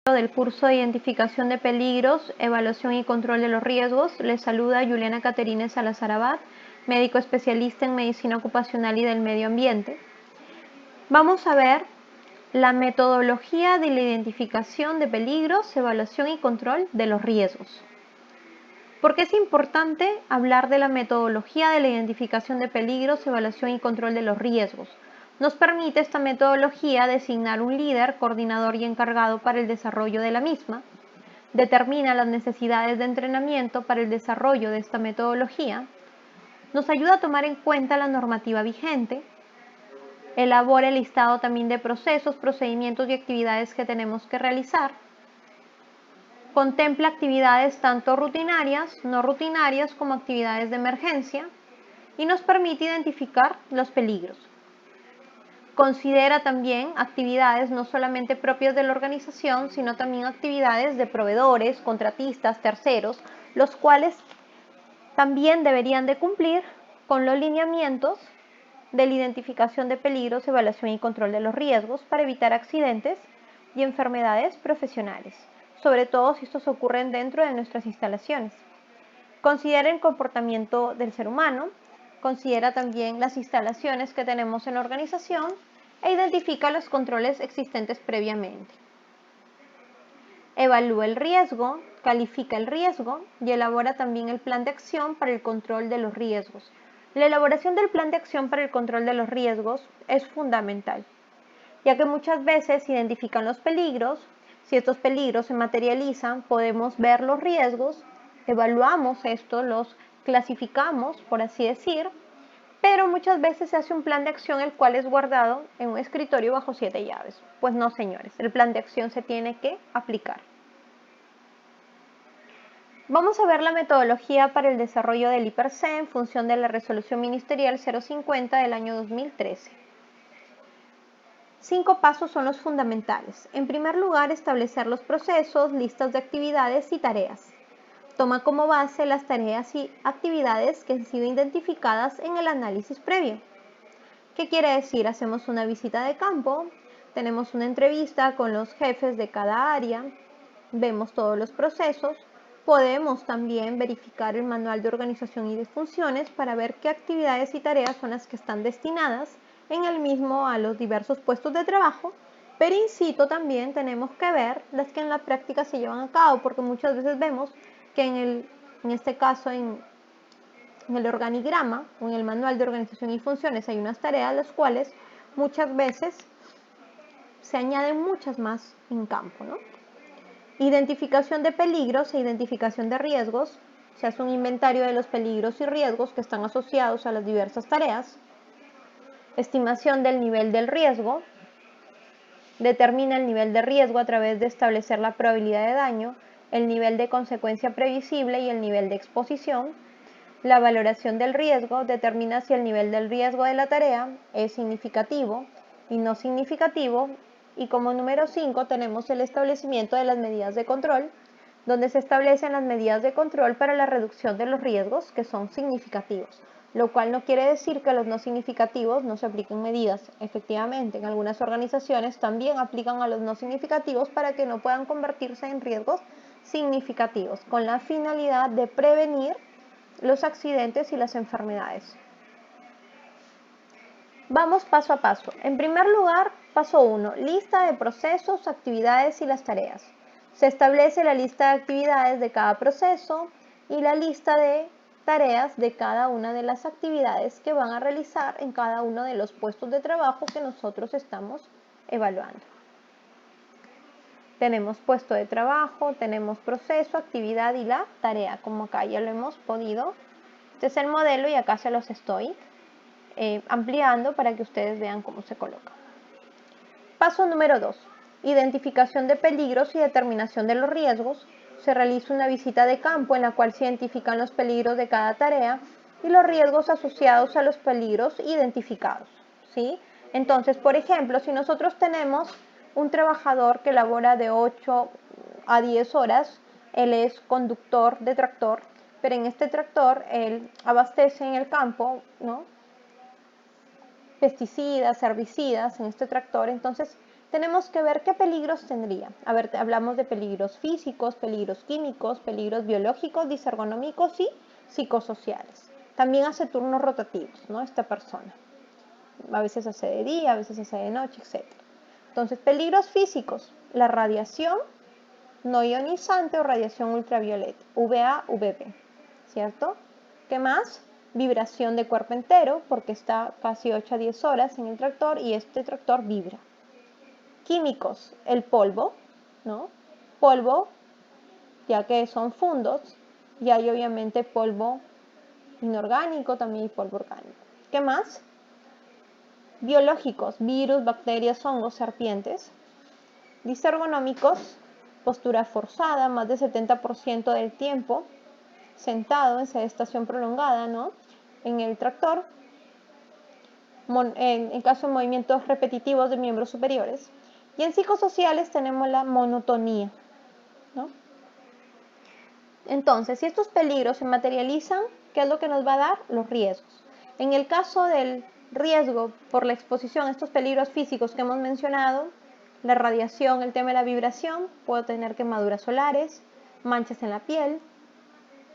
Del curso de Identificación de Peligros, Evaluación y Control de los Riesgos, les saluda Juliana Caterina Salazar Abad, médico especialista en Medicina Ocupacional y del Medio Ambiente. Vamos a ver la metodología de la identificación de peligros, evaluación y control de los riesgos. ¿Por qué es importante hablar de la metodología de la identificación de peligros, evaluación y control de los riesgos? Nos permite esta metodología designar un líder, coordinador y encargado para el desarrollo de la misma, determina las necesidades de entrenamiento para el desarrollo de esta metodología, nos ayuda a tomar en cuenta la normativa vigente, elabora el listado también de procesos, procedimientos y actividades que tenemos que realizar, contempla actividades tanto rutinarias, no rutinarias como actividades de emergencia y nos permite identificar los peligros. Considera también actividades no solamente propias de la organización, sino también actividades de proveedores, contratistas, terceros, los cuales también deberían de cumplir con los lineamientos de la identificación de peligros, evaluación y control de los riesgos para evitar accidentes y enfermedades profesionales, sobre todo si estos ocurren dentro de nuestras instalaciones. Considera el comportamiento del ser humano, considera también las instalaciones que tenemos en la organización e identifica los controles existentes previamente. Evalúa el riesgo, califica el riesgo y elabora también el plan de acción para el control de los riesgos. La elaboración del plan de acción para el control de los riesgos es fundamental, ya que muchas veces identifican los peligros. Si estos peligros se materializan, podemos ver los riesgos, evaluamos estos, los clasificamos, por así decir, pero muchas veces se hace un plan de acción el cual es guardado en un escritorio bajo 7 llaves. Pues no, señores, el plan de acción se tiene que aplicar. Vamos a ver la metodología para el desarrollo del IPRC en función de la Resolución Ministerial 050 del año 2013. 5 pasos son los fundamentales. En primer lugar, establecer los procesos, listas de actividades y tareas. Toma como base las tareas y actividades que han sido identificadas en el análisis previo. ¿Qué quiere decir? Hacemos una visita de campo, tenemos una entrevista con los jefes de cada área, vemos todos los procesos, podemos también verificar el manual de organización y de funciones para ver qué actividades y tareas son las que están destinadas en el mismo a los diversos puestos de trabajo, pero in situ también tenemos que ver las que en la práctica se llevan a cabo, porque muchas veces vemos que en este caso en el organigrama o en el manual de organización y funciones hay unas tareas las cuales muchas veces se añaden muchas más en campo, ¿no? Identificación de peligros e identificación de riesgos. Se hace un inventario de los peligros y riesgos que están asociados a las diversas tareas. Estimación del nivel del riesgo. Determina el nivel de riesgo a través de establecer la probabilidad de daño, el nivel de consecuencia previsible y el nivel de exposición. La valoración del riesgo determina si el nivel del riesgo de la tarea es significativo y no significativo. Y como número 5 tenemos el establecimiento de las medidas de control, donde se establecen las medidas de control para la reducción de los riesgos que son significativos, lo cual no quiere decir que a los no significativos no se apliquen medidas. Efectivamente, en algunas organizaciones también aplican a los no significativos para que no puedan convertirse en riesgos significativos, con la finalidad de prevenir los accidentes y las enfermedades. Vamos paso a paso. En primer lugar, paso 1, lista de procesos, actividades y las tareas. Se establece la lista de actividades de cada proceso y la lista de tareas de cada una de las actividades que van a realizar en cada uno de los puestos de trabajo que nosotros estamos evaluando. Tenemos puesto de trabajo, tenemos proceso, actividad y la tarea, como acá ya lo hemos podido. Este es el modelo y acá se los estoy ampliando para que ustedes vean cómo se coloca. Paso número 2. Identificación de peligros y determinación de los riesgos. Se realiza una visita de campo en la cual se identifican los peligros de cada tarea y los riesgos asociados a los peligros identificados, ¿sí? Entonces, por ejemplo, si nosotros tenemos un trabajador que labora de 8 a 10 horas, él es conductor de tractor, pero en este tractor él abastece en el campo, ¿no?, pesticidas, herbicidas en este tractor, entonces tenemos que ver qué peligros tendría. A ver, hablamos de peligros físicos, peligros químicos, peligros biológicos, disergonómicos y psicosociales. También hace turnos rotativos, ¿no? Esta persona. A veces hace de día, a veces hace de noche, etc. Entonces, peligros físicos, la radiación no ionizante o radiación ultravioleta, UVA, UVB, ¿cierto? ¿Qué más? Vibración de cuerpo entero, porque está casi 8 a 10 horas en el tractor y este tractor vibra. Químicos, el polvo, ¿no? Polvo, ya que son fundos, y hay obviamente polvo inorgánico, también hay polvo orgánico. ¿Qué más? Biológicos, virus, bacterias, hongos, serpientes. Disergonómicos, postura forzada, más del 70% del tiempo, sentado en sedestación prolongada, ¿no? En el tractor, en caso de movimientos repetitivos de miembros superiores. Y en psicosociales tenemos la monotonía, ¿no? Entonces, si estos peligros se materializan, ¿qué es lo que nos va a dar? Los riesgos. En el caso del riesgo por la exposición a estos peligros físicos que hemos mencionado, la radiación, el tema de la vibración, puedo tener quemaduras solares, manchas en la piel,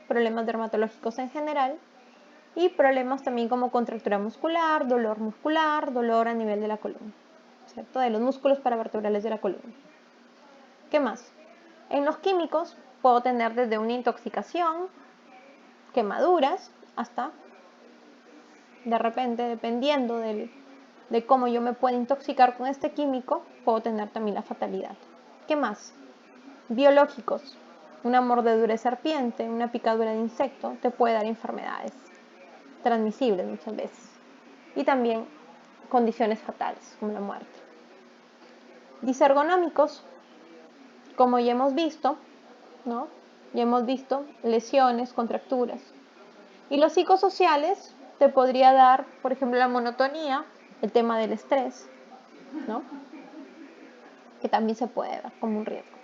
problemas dermatológicos en general y problemas también como contractura muscular, dolor a nivel de la columna, ¿cierto? De los músculos paravertebrales de la columna. ¿Qué más? En los químicos puedo tener desde una intoxicación, quemaduras, hasta de repente, dependiendo de cómo yo me pueda intoxicar con este químico, puedo tener también la fatalidad. ¿Qué más? Biológicos. Una mordedura de serpiente, una picadura de insecto te puede dar enfermedades transmisibles muchas veces. Y también condiciones fatales, como la muerte. Disergonómicos, como ya hemos visto, ¿no? Ya hemos visto lesiones, contracturas. Y los psicosociales te podría dar, por ejemplo, la monotonía, el tema del estrés, ¿no? Que también se puede dar como un riesgo.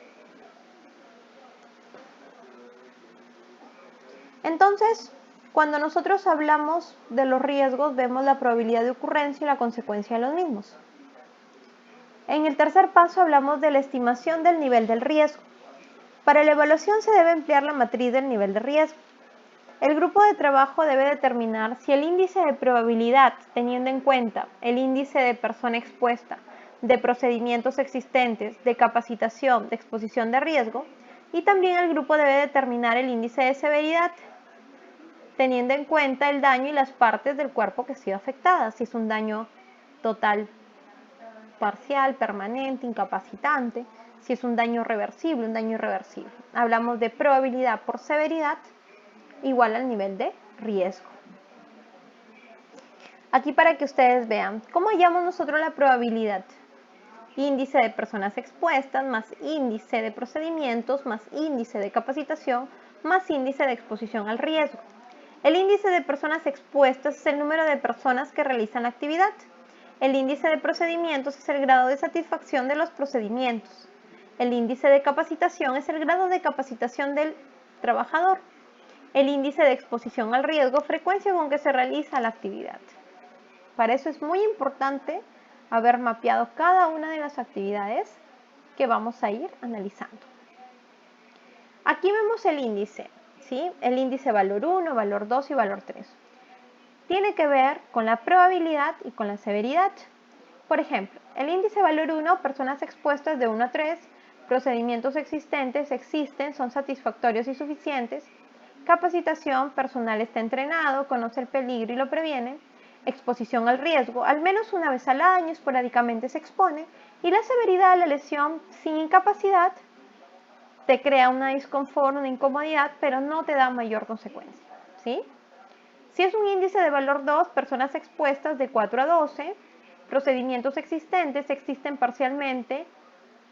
Entonces, cuando nosotros hablamos de los riesgos, vemos la probabilidad de ocurrencia y la consecuencia de los mismos. En el tercer paso hablamos de la estimación del nivel del riesgo. Para la evaluación se debe emplear la matriz del nivel de riesgo. El grupo de trabajo debe determinar si el índice de probabilidad, teniendo en cuenta el índice de persona expuesta, de procedimientos existentes, de capacitación, de exposición de riesgo, y también el grupo debe determinar el índice de severidad, teniendo en cuenta el daño y las partes del cuerpo que han sido afectadas, si es un daño total, parcial, permanente, incapacitante, si es un daño reversible, un daño irreversible. Hablamos de probabilidad por severidad igual al nivel de riesgo. Aquí para que ustedes vean, ¿cómo hallamos nosotros la probabilidad? Índice de personas expuestas más índice de procedimientos más índice de capacitación más índice de exposición al riesgo. El índice de personas expuestas es el número de personas que realizan la actividad. El índice de procedimientos es el grado de satisfacción de los procedimientos. El índice de capacitación es el grado de capacitación del trabajador. El índice de exposición al riesgo, frecuencia con que se realiza la actividad. Para eso es muy importante haber mapeado cada una de las actividades que vamos a ir analizando. Aquí vemos el índice, ¿sí? El índice valor 1, valor 2 y valor 3. Tiene que ver con la probabilidad y con la severidad. Por ejemplo, el índice valor 1, personas expuestas de 1 a 3, procedimientos existentes, existen, son satisfactorios y suficientes. Capacitación, personal está entrenado, conoce el peligro y lo previene. Exposición al riesgo, al menos una vez al año, esporádicamente se expone. Y la severidad de la lesión sin incapacidad te crea una disconfort, una incomodidad, pero no te da mayor consecuencia, ¿sí? Si es un índice de valor 2, personas expuestas de 4 a 12, procedimientos existentes, existen parcialmente,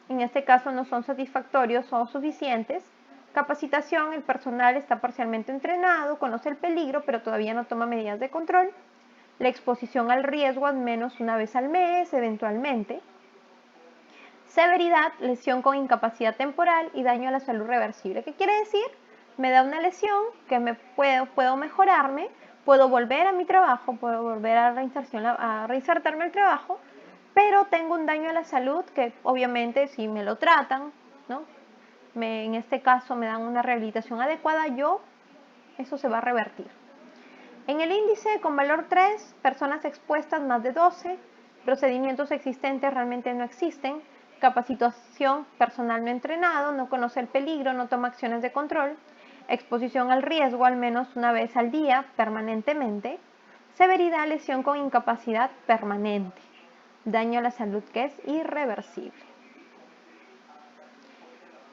en este caso no son satisfactorios o suficientes. Capacitación, el personal está parcialmente entrenado, conoce el peligro, pero todavía no toma medidas de control. La exposición al riesgo al menos una vez al mes, eventualmente. Severidad, lesión con incapacidad temporal y daño a la salud reversible. ¿Qué quiere decir? Me da una lesión que puedo mejorarme, Puedo volver a mi trabajo, puedo volver a reinsertarme al trabajo, pero tengo un daño a la salud que obviamente si me lo tratan, ¿no? En este caso me dan una rehabilitación adecuada, eso se va a revertir. En el índice con valor 3, personas expuestas más de 12, procedimientos existentes realmente no existen, capacitación personal no entrenado, no conoce el peligro, no toma acciones de control, exposición al riesgo al menos una vez al día, permanentemente, severidad, lesión con incapacidad permanente, daño a la salud que es irreversible.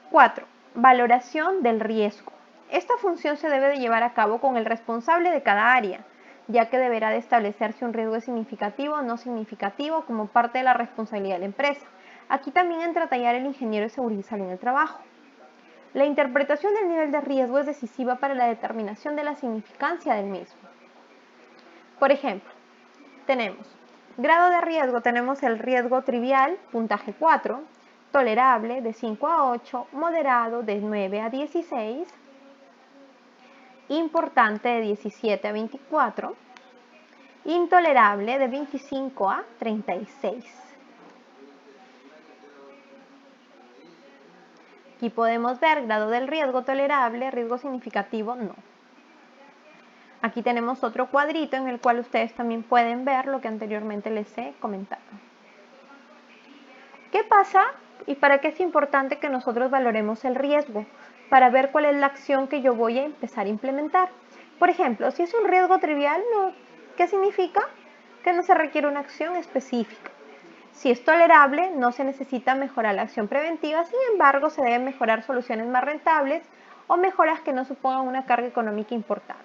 4. Valoración del riesgo. Esta función se debe de llevar a cabo con el responsable de cada área, ya que deberá de establecer si un riesgo es significativo o no significativo como parte de la responsabilidad de la empresa. Aquí también entra a tallar el ingeniero de seguridad y salud en el trabajo. La interpretación del nivel de riesgo es decisiva para la determinación de la significancia del mismo. Por ejemplo, tenemos grado de riesgo, tenemos el riesgo trivial, puntaje 4, tolerable de 5 a 8, moderado de 9 a 16, importante de 17 a 24, intolerable de 25 a 36. Aquí podemos ver grado del riesgo tolerable, riesgo significativo no. Aquí tenemos otro cuadrito en el cual ustedes también pueden ver lo que anteriormente les he comentado. ¿Qué pasa y para qué es importante que nosotros valoremos el riesgo? Para ver cuál es la acción que yo voy a empezar a implementar. Por ejemplo, si es un riesgo trivial, ¿qué significa? Que no se requiere una acción específica. Si es tolerable, no se necesita mejorar la acción preventiva, sin embargo, se deben mejorar soluciones más rentables o mejoras que no supongan una carga económica importante.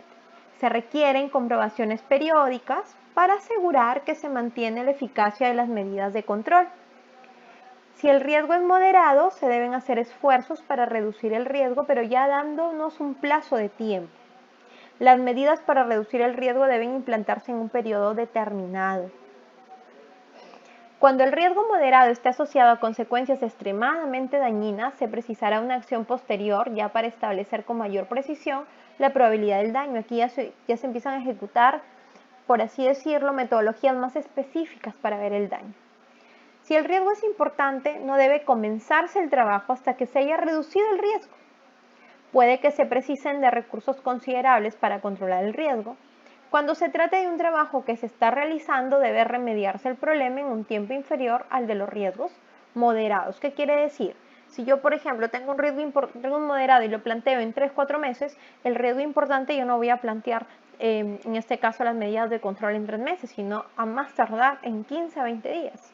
Se requieren comprobaciones periódicas para asegurar que se mantiene la eficacia de las medidas de control. Si el riesgo es moderado, se deben hacer esfuerzos para reducir el riesgo, pero ya dándonos un plazo de tiempo. Las medidas para reducir el riesgo deben implantarse en un periodo determinado. Cuando el riesgo moderado esté asociado a consecuencias extremadamente dañinas, se precisará una acción posterior ya para establecer con mayor precisión la probabilidad del daño. Aquí ya se empiezan a ejecutar, por así decirlo, metodologías más específicas para ver el daño. Si el riesgo es importante, no debe comenzarse el trabajo hasta que se haya reducido el riesgo. Puede que se precisen de recursos considerables para controlar el riesgo. Cuando se trate de un trabajo que se está realizando, debe remediarse el problema en un tiempo inferior al de los riesgos moderados. ¿Qué quiere decir? Si yo, por ejemplo, tengo un riesgo moderado y lo planteo en 3-4 meses, el riesgo importante yo no voy a plantear, en este caso, las medidas de control en 3 meses, sino a más tardar en 15 a 20 días,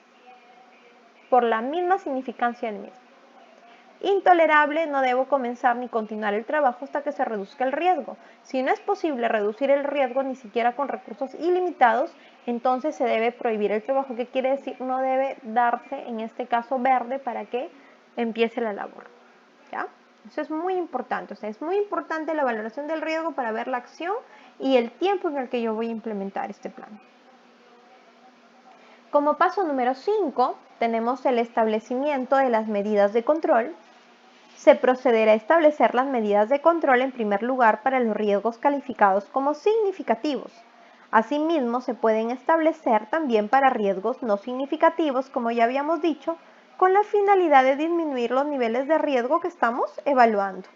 por la misma significancia del mismo. Intolerable, no debo comenzar ni continuar el trabajo hasta que se reduzca el riesgo. Si no es posible reducir el riesgo ni siquiera con recursos ilimitados, entonces se debe prohibir el trabajo. ¿Qué quiere decir? No debe darse, en este caso, verde para que empiece la labor. ¿Ya? Eso es muy importante. O sea, es muy importante la valoración del riesgo para ver la acción y el tiempo en el que yo voy a implementar este plan. Como paso número 5, tenemos el establecimiento de las medidas de control. Se procederá a establecer las medidas de control en primer lugar para los riesgos calificados como significativos. Asimismo, se pueden establecer también para riesgos no significativos, como ya habíamos dicho, con la finalidad de disminuir los niveles de riesgo que estamos evaluando.